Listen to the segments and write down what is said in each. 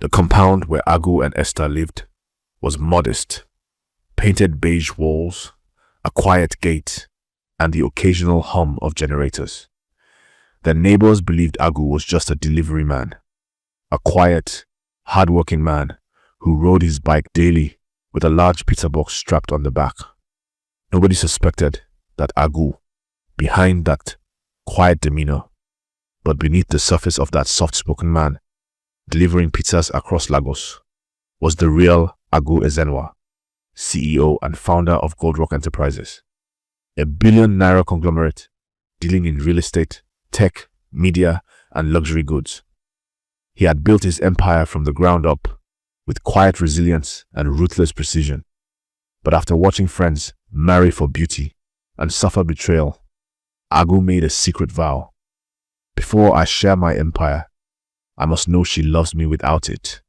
The compound where Agu and Esther lived was modest. Painted beige walls, a quiet gate, and the occasional hum of generators. Their neighbors believed Agu was just a delivery man, a quiet, hard-working man who rode his bike daily with a large pizza box strapped on the back. Nobody suspected that Agu, behind that quiet demeanor, but beneath the surface of that soft-spoken man, delivering pizzas across Lagos, was the real Agu Ezenwa, CEO and founder of Gold Rock Enterprises, a billion-naira conglomerate dealing in real estate, tech, media, and luxury goods. He had built his empire from the ground up with quiet resilience and ruthless precision. But after watching friends marry for beauty and suffer betrayal, Agu made a secret vow. Before I share my empire, I must know she loves me without it.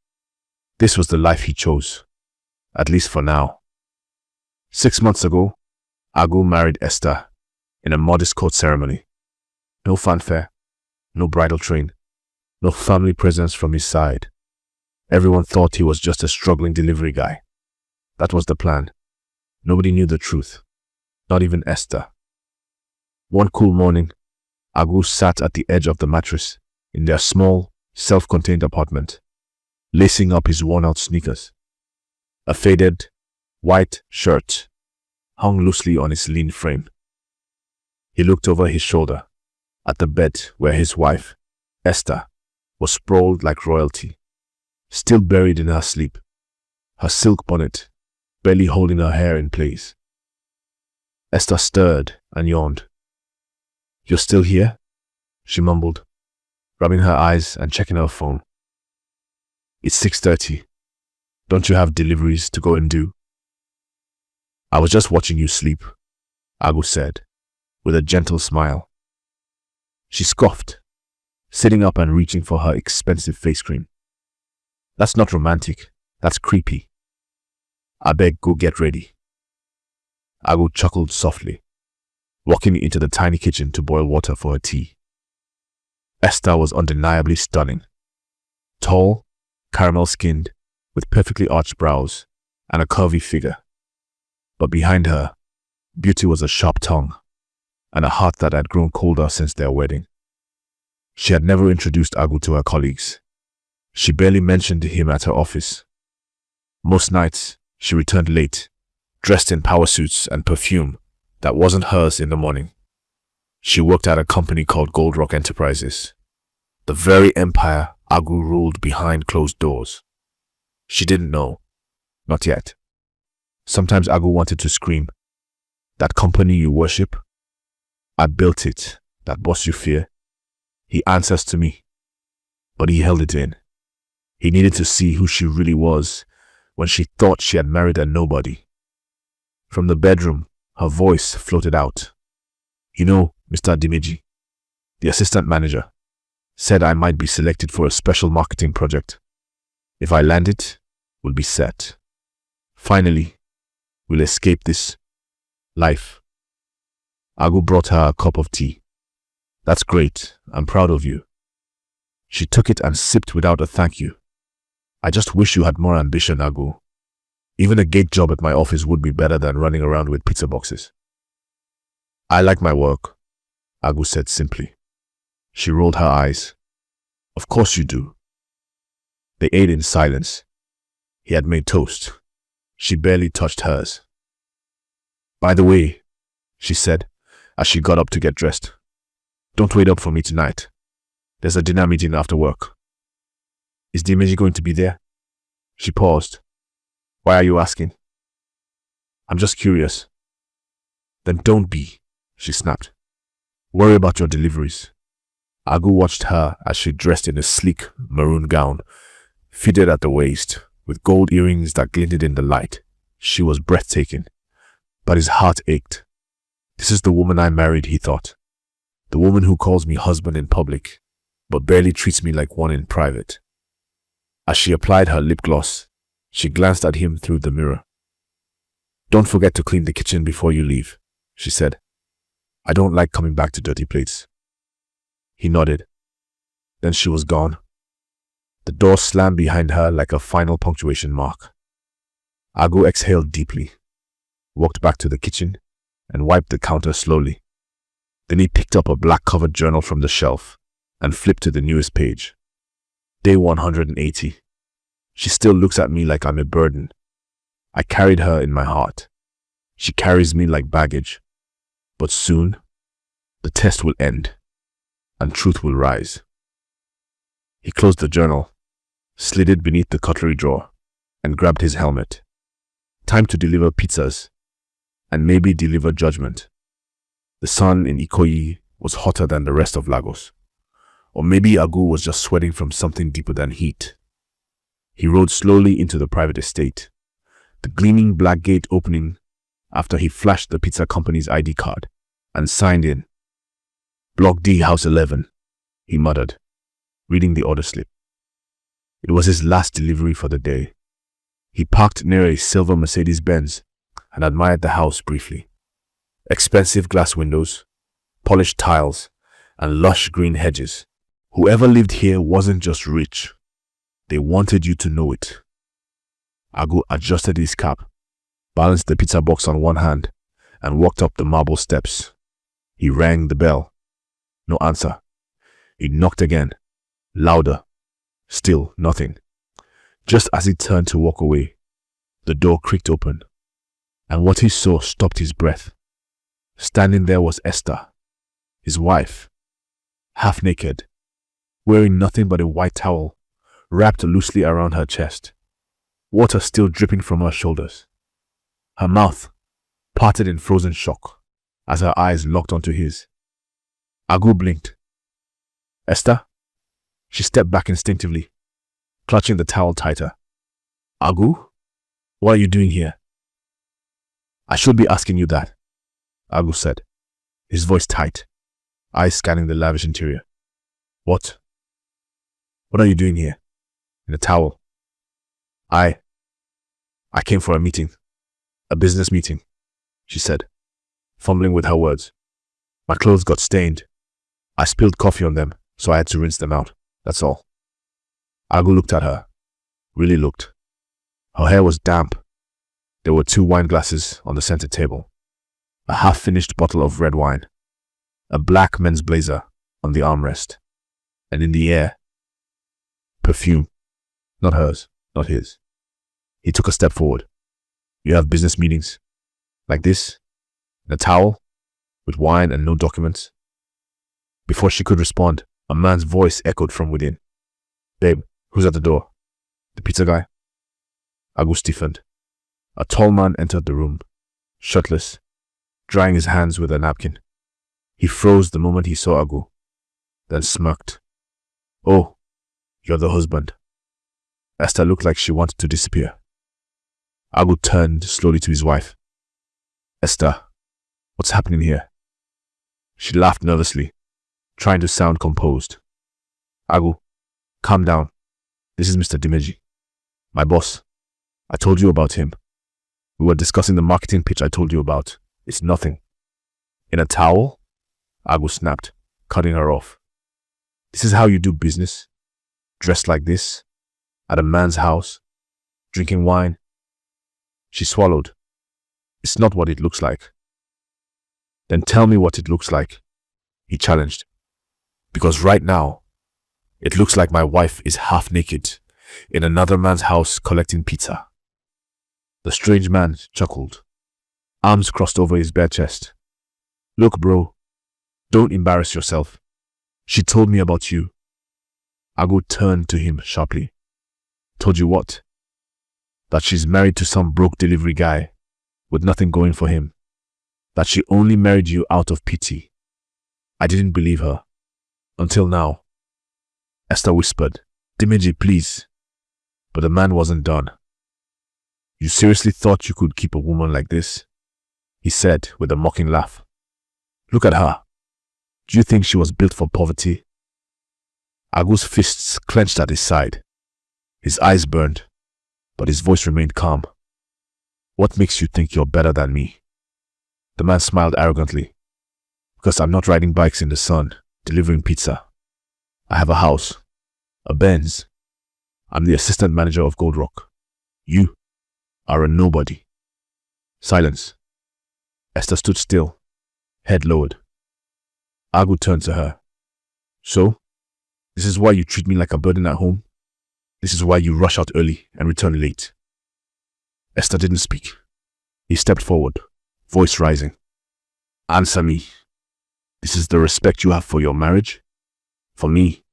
This was the life he chose, at least for now. 6 months ago, Agu married Esther in a modest court ceremony. No fanfare, no bridal train, no family presence from his side. Everyone thought he was just a struggling delivery guy. That was the plan. Nobody knew the truth, not even Esther. One cool morning, Agu sat at the edge of the mattress in their small, self-contained apartment, lacing up his worn-out sneakers. A faded, white shirt hung loosely on his lean frame. He looked over his shoulder at the bed where his wife, Esther, was sprawled like royalty, still buried in her sleep, her silk bonnet barely holding her hair in place. Esther stirred and yawned. "You're still here?" she mumbled, rubbing her eyes and checking her phone. "It's 6:30. Don't you have deliveries to go and do?" "I was just watching you sleep," Agu said, with a gentle smile. She scoffed, sitting up and reaching for her expensive face cream. "That's not romantic. That's creepy. I beg, go get ready." Agu chuckled softly, walking into the tiny kitchen to boil water for her tea. Esther was undeniably stunning. Tall, caramel-skinned, with perfectly arched brows and a curvy figure. But behind her, beauty was a sharp tongue and a heart that had grown colder since their wedding. She had never introduced Agu to her colleagues. She barely mentioned him at her office. Most nights, she returned late, dressed in power suits and perfume that wasn't hers in the morning. She worked at a company called Gold Rock Enterprises, the very empire Agu ruled behind closed doors. She didn't know, not yet. Sometimes Agu wanted to scream, "That company you worship? I built it. That boss you fear? He answers to me." But he held it in. He needed to see who she really was when she thought she had married a nobody. From the bedroom, her voice floated out. "You know, Mr. Dimeji, the assistant manager, said I might be selected for a special marketing project. If I land it, we'll be set. Finally, we'll escape this life." Agu brought her a cup of tea. "That's great. I'm proud of you." She took it and sipped without a thank you. "I just wish you had more ambition, Agu. Even a gate job at my office would be better than running around with pizza boxes." "I like my work," Agu said simply. She rolled her eyes. "Of course you do." They ate in silence. He had made toast. She barely touched hers. "By the way," she said as she got up to get dressed, "don't wait up for me tonight. There's a dinner meeting after work." "Is Dimeji going to be there?" She paused. "Why are you asking?" "I'm just curious." "Then don't be," she snapped. "Worry about your deliveries." Agu watched her as she dressed in a sleek maroon gown, fitted at the waist, with gold earrings that glinted in the light. She was breathtaking, but his heart ached. This is the woman I married, he thought. The woman who calls me husband in public, but barely treats me like one in private. As she applied her lip gloss, she glanced at him through the mirror. "Don't forget to clean the kitchen before you leave," she said. "I don't like coming back to dirty plates." He nodded. Then she was gone. The door slammed behind her like a final punctuation mark. Agu exhaled deeply, walked back to the kitchen, and wiped the counter slowly. Then he picked up a black-covered journal from the shelf and flipped to the newest page. Day 180. She still looks at me like I'm a burden. I carried her in my heart. She carries me like baggage. But soon, the test will end, and truth will rise. He closed the journal, slid it beneath the cutlery drawer, and grabbed his helmet. Time to deliver pizzas, and maybe deliver judgment. The sun in Ikoyi was hotter than the rest of Lagos. Or maybe Agu was just sweating from something deeper than heat. He rode slowly into the private estate, the gleaming black gate opening after he flashed the pizza company's ID card and signed in. Block D, House 11, he muttered, reading the order slip. It was his last delivery for the day. He parked near a silver Mercedes-Benz and admired the house briefly. Expensive glass windows, polished tiles, and lush green hedges. Whoever lived here wasn't just rich. They wanted you to know it. Agu adjusted his cap, balanced the pizza box on one hand, and walked up the marble steps. He rang the bell. No answer. He knocked again, louder. Still nothing. Just as he turned to walk away, the door creaked open, and what he saw stopped his breath. Standing there was Esther, his wife, half naked, wearing nothing but a white towel wrapped loosely around her chest, water still dripping from her shoulders. Her mouth parted in frozen shock as her eyes locked onto his. Agu blinked. Esther? She stepped back instinctively, clutching the towel tighter. Agu? What are you doing here? I should be asking you that, Agu said, his voice tight, eyes scanning the lavish interior. What? What are you doing here? In a towel? I came for a meeting. A business meeting, she said, fumbling with her words. My clothes got stained. I spilled coffee on them, so I had to rinse them out. That's all. Agu looked at her. Really looked. Her hair was damp. There were 2 wine glasses on the center table, a half-finished bottle of red wine, a black men's blazer on the armrest, and in the air, perfume. Not hers, not his. He took a step forward. You have business meetings? Like this? In a towel? With wine and no documents? Before she could respond, a man's voice echoed from within. Babe, who's at the door? The pizza guy? Agu stiffened. A tall man entered the room, shirtless, drying his hands with a napkin. He froze the moment he saw Agu, then smirked. Oh, you're the husband. Esther looked like she wanted to disappear. Agu turned slowly to his wife. Esther, what's happening here? She laughed nervously, trying to sound composed. Agu, calm down. This is Mr. Dimeji, my boss. I told you about him. We were discussing the marketing pitch I told you about. It's nothing. In a towel? Agu snapped, cutting her off. This is how you do business? Dressed like this? At a man's house? Drinking wine? She swallowed. It's not what it looks like. Then tell me what it looks like, he challenged. Because right now, it looks like my wife is half naked in another man's house collecting pizza. The strange man chuckled, arms crossed over his bare chest. Look, bro, don't embarrass yourself. She told me about you. Agu turned to him sharply. Told you what? That she's married to some broke delivery guy with nothing going for him. That she only married you out of pity. I didn't believe her. Until now. Esther whispered, Dimeji, please. But the man wasn't done. You seriously thought you could keep a woman like this? He said with a mocking laugh. Look at her. Do you think she was built for poverty? Agu's fists clenched at his side. His eyes burned, but his voice remained calm. What makes you think you're better than me? The man smiled arrogantly. Because I'm not riding bikes in the sun, delivering pizza. I have a house, a Benz, I'm the assistant manager of Gold Rock. You are a nobody. Silence. Esther stood still, head lowered. Agu turned to her. So, this is why you treat me like a burden at home? This is why you rush out early and return late? Esther didn't speak. He stepped forward, voice rising. Answer me. This is the respect you have for your marriage? For me?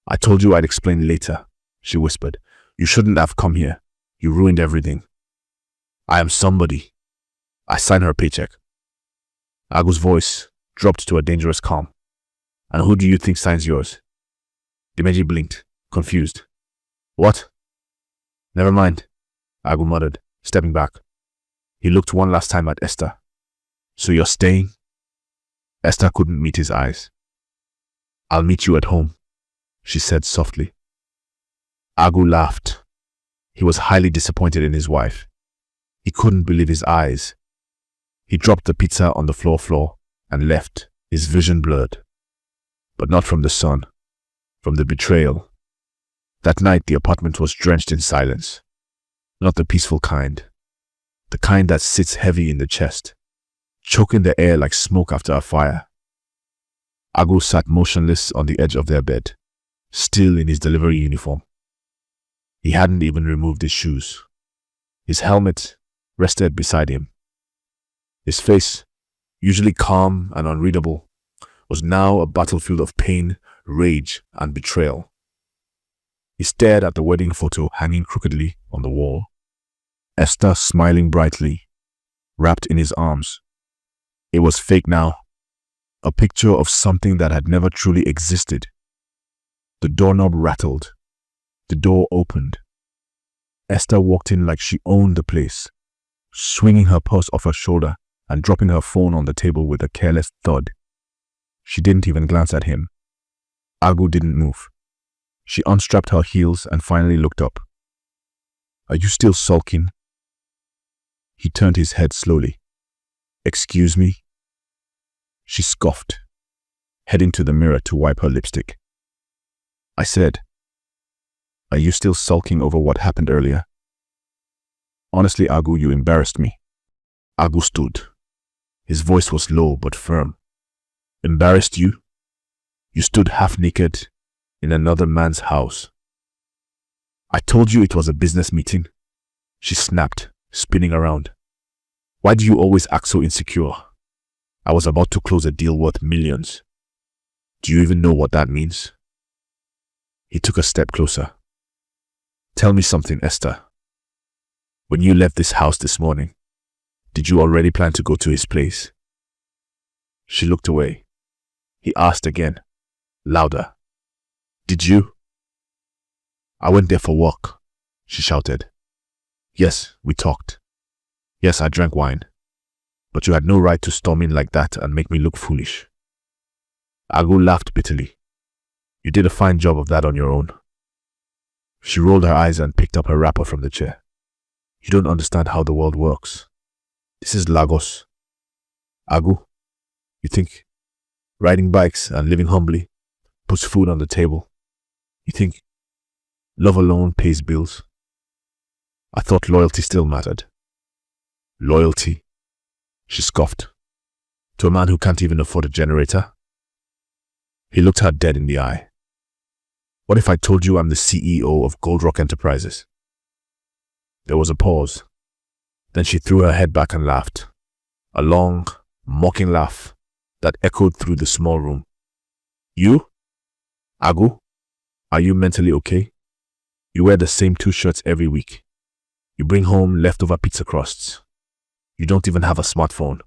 I told you I'd explain later, she whispered. You shouldn't have come here. You ruined everything. I am somebody. I sign her paycheck. Agu's voice dropped to a dangerous calm. And who do you think signs yours? Dimeji blinked, confused. What? Never mind, Agu muttered, stepping back. He looked one last time at Esther. So you're staying? Esther couldn't meet his eyes. I'll meet you at home, she said softly. Agu laughed. He was highly disappointed in his wife. He couldn't believe his eyes. He dropped the pizza on the floor and left, his vision blurred. But not from the sun, from the betrayal. That night the apartment was drenched in silence. Not the peaceful kind. The kind that sits heavy in the chest, choking the air like smoke after a fire. Agu sat motionless on the edge of their bed, still in his delivery uniform. He hadn't even removed his shoes. His helmet rested beside him. His face, usually calm and unreadable, was now a battlefield of pain, rage, and betrayal. He stared at the wedding photo hanging crookedly on the wall. Esther smiling brightly, wrapped in his arms. It was fake now, a picture of something that had never truly existed. The doorknob rattled. The door opened. Esther walked in like she owned the place, swinging her purse off her shoulder and dropping her phone on the table with a careless thud. She didn't even glance at him. Agu didn't move. She unstrapped her heels and finally looked up. Are you still sulking? He turned his head slowly. Excuse me? She scoffed, heading to the mirror to wipe her lipstick. I said, are you still sulking over what happened earlier? Honestly, Agu, you embarrassed me. Agu stood. His voice was low but firm. Embarrassed you? You stood half naked in another man's house. I told you it was a business meeting, she snapped, spinning around. Why do you always act so insecure? I was about to close a deal worth millions. Do you even know what that means? He took a step closer. Tell me something, Esther. When you left this house this morning, did you already plan to go to his place? She looked away. He asked again, louder. Did you? I went there for work, she shouted. Yes, we talked. Yes, I drank wine. But you had no right to storm in like that and make me look foolish. Agu laughed bitterly. You did a fine job of that on your own. She rolled her eyes and picked up her wrapper from the chair. You don't understand how the world works. This is Lagos. Agu, you think riding bikes and living humbly puts food on the table? You think love alone pays bills? I thought loyalty still mattered. Loyalty? She scoffed. To a man who can't even afford a generator? He looked her dead in the eye. What if I told you I'm the CEO of Gold Rock Enterprises? There was a pause. Then she threw her head back and laughed. A long, mocking laugh that echoed through the small room. You? Agu? Are you mentally okay? You wear the same 2 shirts every week. You bring home leftover pizza crusts. You don't even have a smartphone.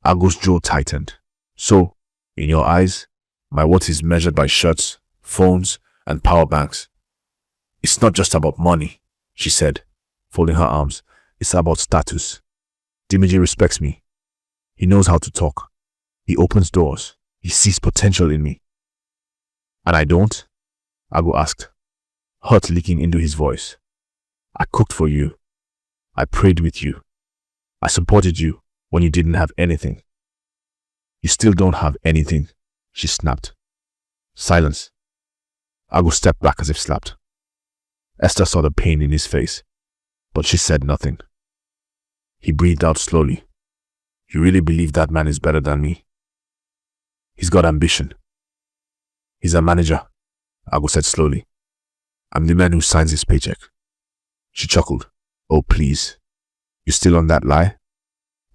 Agu's jaw tightened. So, in your eyes, my worth is measured by shirts, phones, and power banks. It's not just about money, she said, folding her arms. It's about status. Dimeji respects me. He knows how to talk. He opens doors. He sees potential in me. And I don't? Agu asked, hurt leaking into his voice. I cooked for you. I prayed with you. I supported you when you didn't have anything. You still don't have anything, she snapped. Silence. Agu stepped back as if slapped. Esther saw the pain in his face, but she said nothing. He breathed out slowly. You really believe that man is better than me? He's got ambition. He's a manager, Agu said slowly. I'm the man who signs his paycheck. She chuckled. Oh, please. You still on that lie?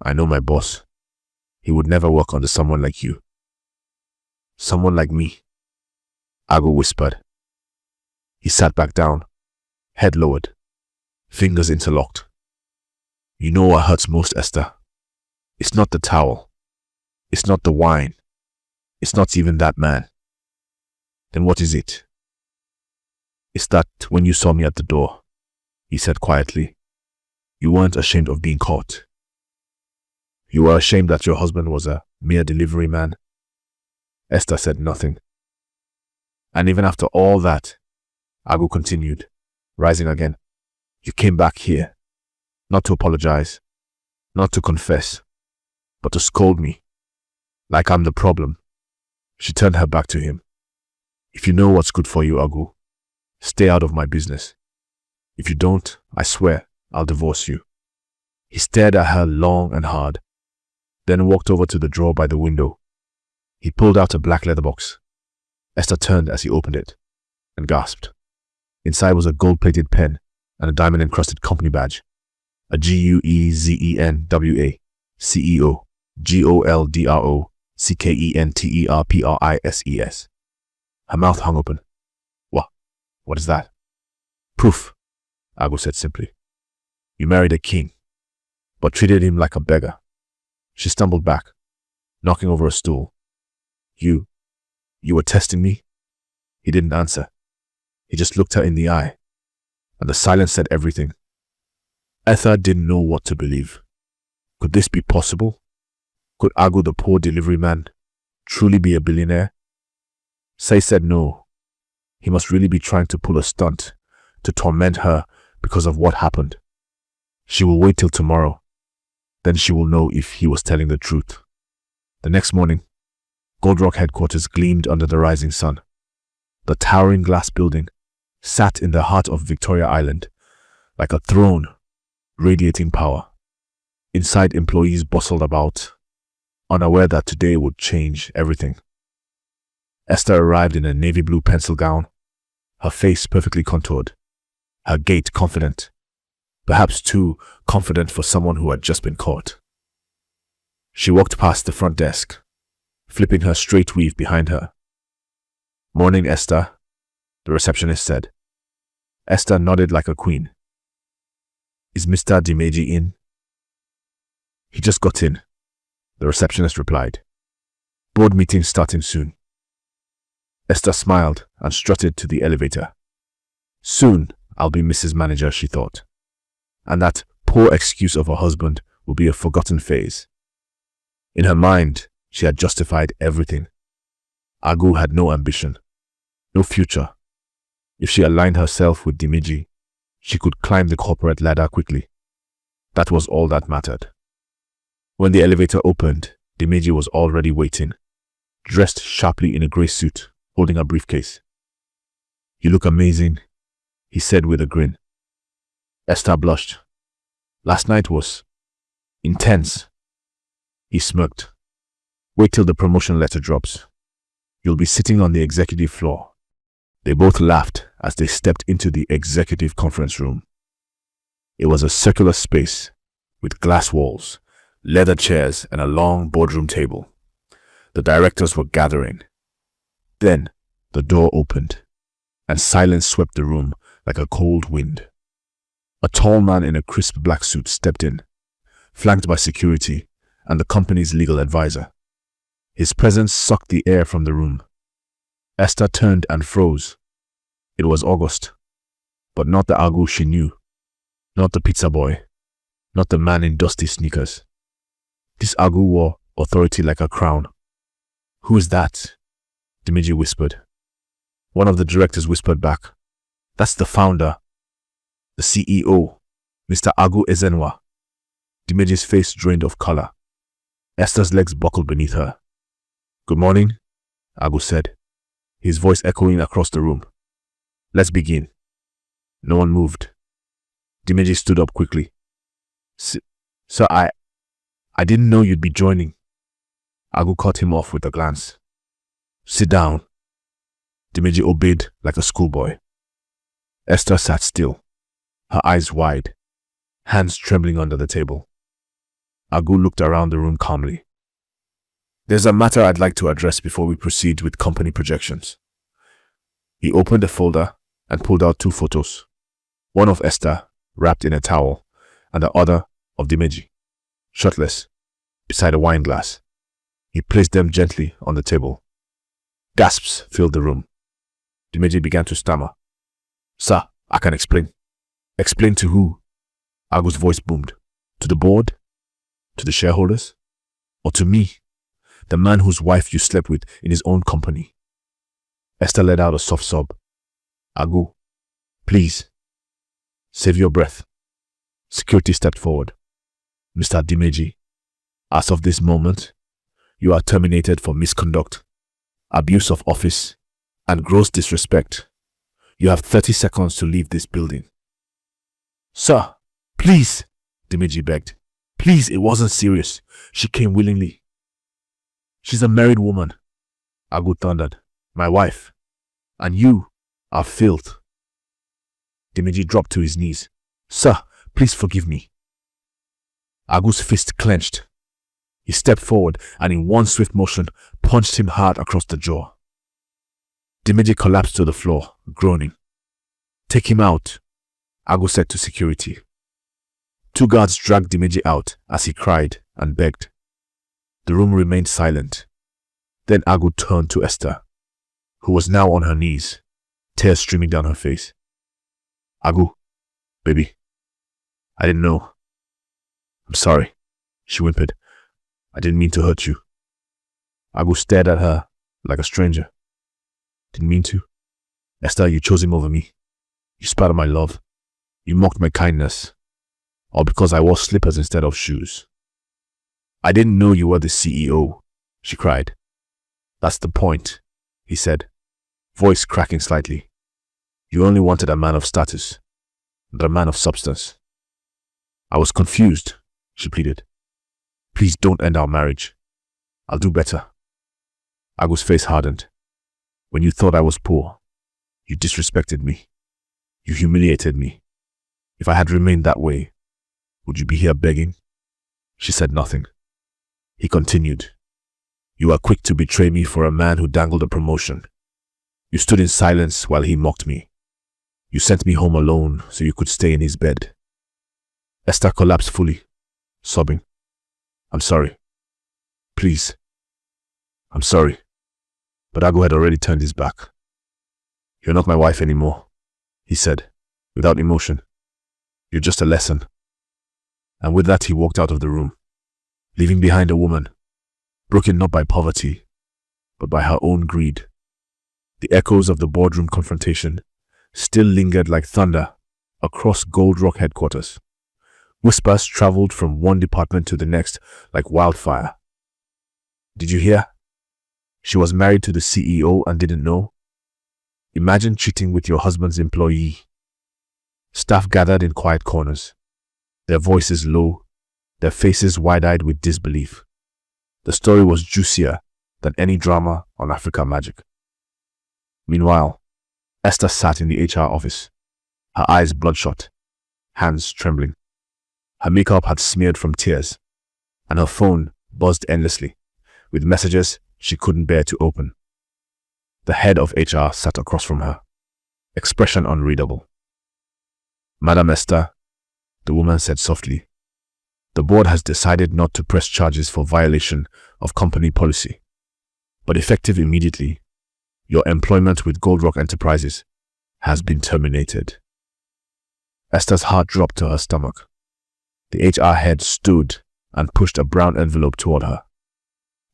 I know my boss. He would never work under someone like you. Someone like me, Agu whispered. He sat back down, head lowered, fingers interlocked. You know what hurts most, Esther? It's not the towel. It's not the wine. It's not even that man. Then what is it? It's that when you saw me at the door, he said quietly, you weren't ashamed of being caught. You were ashamed that your husband was a mere delivery man. Esther said nothing. And even after all that, Agu continued, rising again, you came back here, not to apologize, not to confess, but to scold me, like I'm the problem. She turned her back to him. If you know what's good for you, Agu, stay out of my business. If you don't, I swear, I'll divorce you. He stared at her long and hard, then walked over to the drawer by the window. He pulled out a black leather box. Esther turned as he opened it and gasped. Inside was a gold-plated pen and a diamond-encrusted company badge. A GUEZENWA CEO GOLDROCKENTERPRISES. Her mouth hung open. What is that? Proof, Agu said simply. You married a king, but treated him like a beggar. She stumbled back, knocking over a stool. You were testing me? He didn't answer. He just looked her in the eye, and the silence said everything. Esther didn't know what to believe. Could this be possible? Could Agu, the poor delivery man, truly be a billionaire? Say said no. He must really be trying to pull a stunt to torment her because of what happened. She will wait till tomorrow. Then she will know if he was telling the truth. The next morning, Gold Rock headquarters gleamed under the rising sun. The towering glass building sat in the heart of Victoria Island, like a throne, radiating power. Inside, employees bustled about, unaware that today would change everything. Esther arrived in a navy blue pencil gown, her face perfectly contoured, her gait confident, perhaps too confident for someone who had just been caught. She walked past the front desk, flipping her straight weave behind her. Morning, Esther, the receptionist said. Esther nodded like a queen. Is Mr. Dimeji in? He just got in, the receptionist replied. Board meeting starting soon. Esther smiled and strutted to the elevator. Soon I'll be Mrs. Manager, she thought. And that poor excuse of her husband will be a forgotten phase. In her mind, she had justified everything. Agu had no ambition, no future. If she aligned herself with Dimeji, she could climb the corporate ladder quickly. That was all that mattered. When the elevator opened, Dimeji was already waiting, dressed sharply in a grey suit, holding a briefcase. You look amazing, he said with a grin. Esther blushed. Last night was intense. He smirked. Wait till the promotion letter drops. You'll be sitting on the executive floor. They both laughed as they stepped into the executive conference room. It was a circular space with glass walls, leather chairs, and a long boardroom table. The directors were gathering. Then the door opened, and silence swept the room like a cold wind. A tall man in a crisp black suit stepped in, flanked by security and the company's legal advisor. His presence sucked the air from the room. Esther turned and froze. It was August, but not the Agu she knew, not the pizza boy, not the man in dusty sneakers. This Agu wore authority like a crown. Who is that? Dimeji whispered. One of the directors whispered back. That's the founder, the CEO, Mr. Agu Ezenwa. Dimeji's face drained of color. Esther's legs buckled beneath her. Good morning, Agu said, his voice echoing across the room. Let's begin. No one moved. Dimeji stood up quickly. Sir, I didn't know you'd be joining. Agu cut him off with a glance. Sit down. Dimeji obeyed like a schoolboy. Esther sat still, her eyes wide, hands trembling under the table. Agu looked around the room calmly. There's a matter I'd like to address before we proceed with company projections. He opened a folder and pulled out 2 photos, one of Esther, wrapped in a towel, and the other of Dimeji, shirtless, beside a wine glass. He placed them gently on the table. Gasps filled the room. Dimeji began to stammer. Sir, I can explain. Explain to who? Agu's voice boomed. To the board? To the shareholders? Or to me, the man whose wife you slept with in his own company? Esther let out a soft sob. Agu, please, save your breath. Security stepped forward. Mr. Dimeji, as of this moment, you are terminated for misconduct, abuse of office, and gross disrespect. You have 30 seconds to leave this building. Sir, please, Dimeji begged. Please, it wasn't serious. She came willingly. She's a married woman, Agu thundered. My wife. And you are filth. Dimeji dropped to his knees. Sir, please forgive me. Agu's fist clenched. He stepped forward and in one swift motion punched him hard across the jaw. Dimeji collapsed to the floor, groaning. Take him out, Agu said to security. 2 guards dragged Dimeji out as he cried and begged. The room remained silent. Then Agu turned to Esther, who was now on her knees, tears streaming down her face. Agu, baby, I didn't know. I'm sorry, she whimpered. I didn't mean to hurt you. Agu stared at her like a stranger. Didn't mean to. Esther, you chose him over me. You spat on my love. You mocked my kindness. All because I wore slippers instead of shoes. I didn't know you were the CEO, she cried. That's the point, he said, voice cracking slightly. You only wanted a man of status, not a man of substance. I was confused, she pleaded. Please don't end our marriage. I'll do better. Agu's face hardened. When you thought I was poor, you disrespected me. You humiliated me. If I had remained that way, would you be here begging? She said nothing. He continued. You were quick to betray me for a man who dangled a promotion. You stood in silence while he mocked me. You sent me home alone so you could stay in his bed. Esther collapsed fully, sobbing. I'm sorry. Please. I'm sorry. But Agu had already turned his back. You're not my wife anymore, he said, without emotion. You're just a lesson. And with that he walked out of the room, leaving behind a woman, broken not by poverty, but by her own greed. The echoes of the boardroom confrontation still lingered like thunder across Gold Rock headquarters. Whispers traveled from one department to the next like wildfire. Did you hear? She was married to the CEO and didn't know? Imagine cheating with your husband's employee. Staff gathered in quiet corners, their voices low, their faces wide-eyed with disbelief. The story was juicier than any drama on Africa Magic. Meanwhile, Esther sat in the HR office, her eyes bloodshot, hands trembling. Her makeup had smeared from tears, and her phone buzzed endlessly, with messages she couldn't bear to open. The head of HR sat across from her, expression unreadable. Madam Esther, the woman said softly, the board has decided not to press charges for violation of company policy, but effective immediately, your employment with Gold Rock Enterprises has been terminated. Esther's heart dropped to her stomach. The HR head stood and pushed a brown envelope toward her.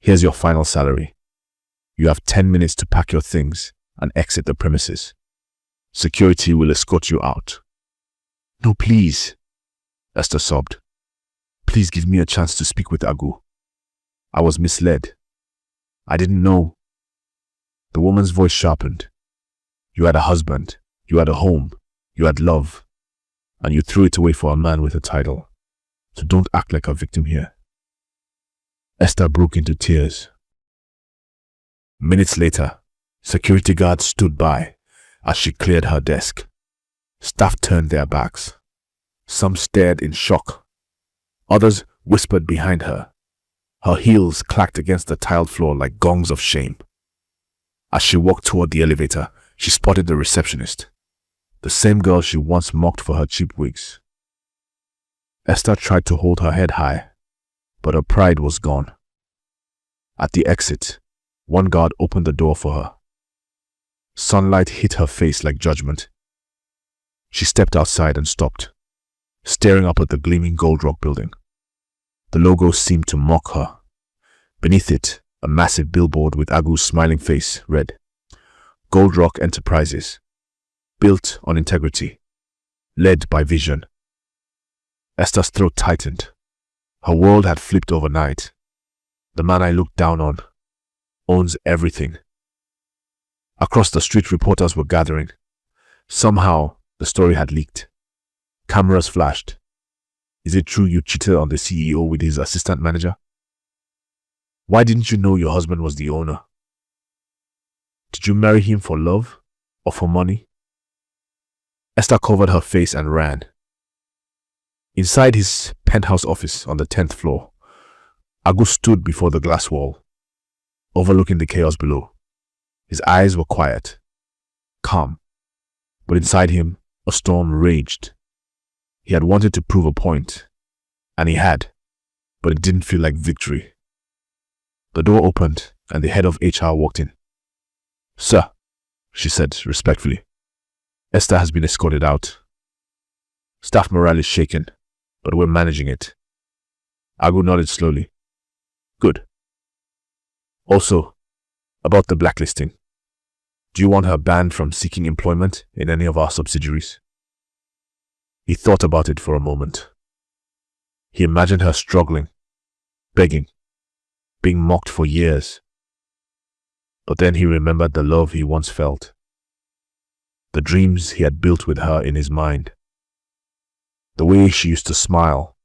Here's your final salary. You have 10 minutes to pack your things and exit the premises. Security will escort you out. No, please, Esther sobbed. Please give me a chance to speak with Agu. I was misled. I didn't know. The woman's voice sharpened. You had a husband. You had a home, you had love, and you threw it away for a man with a title. So don't act like a victim here. Esther broke into tears. Minutes later, security guards stood by as she cleared her desk. Staff turned their backs. Some stared in shock. Others whispered behind her. Her heels clacked against the tiled floor like gongs of shame. As she walked toward the elevator, she spotted the receptionist, the same girl she once mocked for her cheap wigs. Esther tried to hold her head high, but her pride was gone. At the exit, one guard opened the door for her. Sunlight hit her face like judgment. She stepped outside and stopped, staring up at the gleaming Gold Rock building. The logo seemed to mock her. Beneath it, a massive billboard with Agu's smiling face read, Gold Rock Enterprises, built on integrity, led by vision. Esther's throat tightened. Her world had flipped overnight. The man I looked down on owns everything. Across the street, reporters were gathering. Somehow, the story had leaked. Cameras flashed. Is it true you cheated on the CEO with his assistant manager? Why didn't you know your husband was the owner? Did you marry him for love or for money? Esther covered her face and ran. Inside his penthouse office on the 10th floor, Agu stood before the glass wall, overlooking the chaos below. His eyes were quiet, calm, but inside him a storm raged. He had wanted to prove a point, and he had, but it didn't feel like victory. The door opened and the head of HR walked in. Sir, she said respectfully, Esther has been escorted out. Staff morale is shaken, but we're managing it. Agu nodded slowly. Good. Also, about the blacklisting. Do you want her banned from seeking employment in any of our subsidiaries? He thought about it for a moment. He imagined her struggling, begging, being mocked for years. But then he remembered the love he once felt, the dreams he had built with her in his mind, the way she used to smile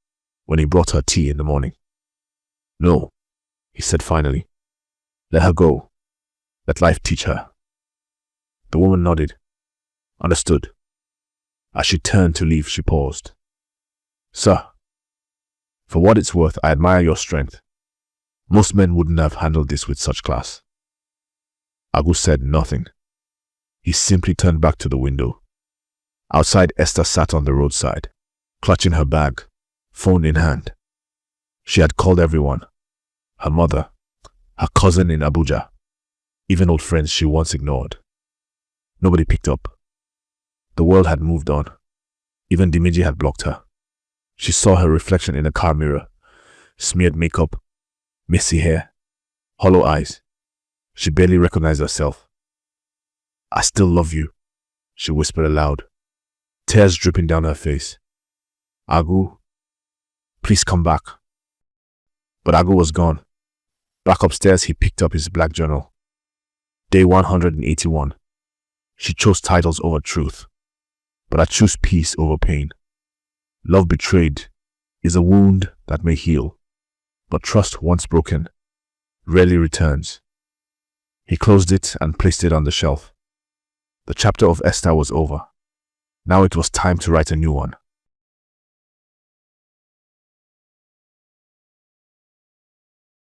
when he brought her tea in the morning. No, he said finally. Let her go. Let life teach her. The woman nodded. Understood. As she turned to leave, she paused. Sir, for what it's worth, I admire your strength. Most men wouldn't have handled this with such class. Agu said nothing. He simply turned back to the window. Outside, Esther sat on the roadside, clutching her bag, phone in hand. She had called everyone. Her mother, her cousin in Abuja, even old friends she once ignored. Nobody picked up. The world had moved on. Even Dimiji had blocked her. She saw her reflection in a car mirror. Smeared makeup, messy hair, hollow eyes. She barely recognized herself. I still love you, she whispered aloud, tears dripping down her face. Agu, please come back. But Agu was gone. Back upstairs, he picked up his black journal. Day 181. She chose titles over truth, but I choose peace over pain. Love betrayed is a wound that may heal, but trust once broken rarely returns. He closed it and placed it on the shelf. The chapter of Esther was over. Now it was time to write a new one.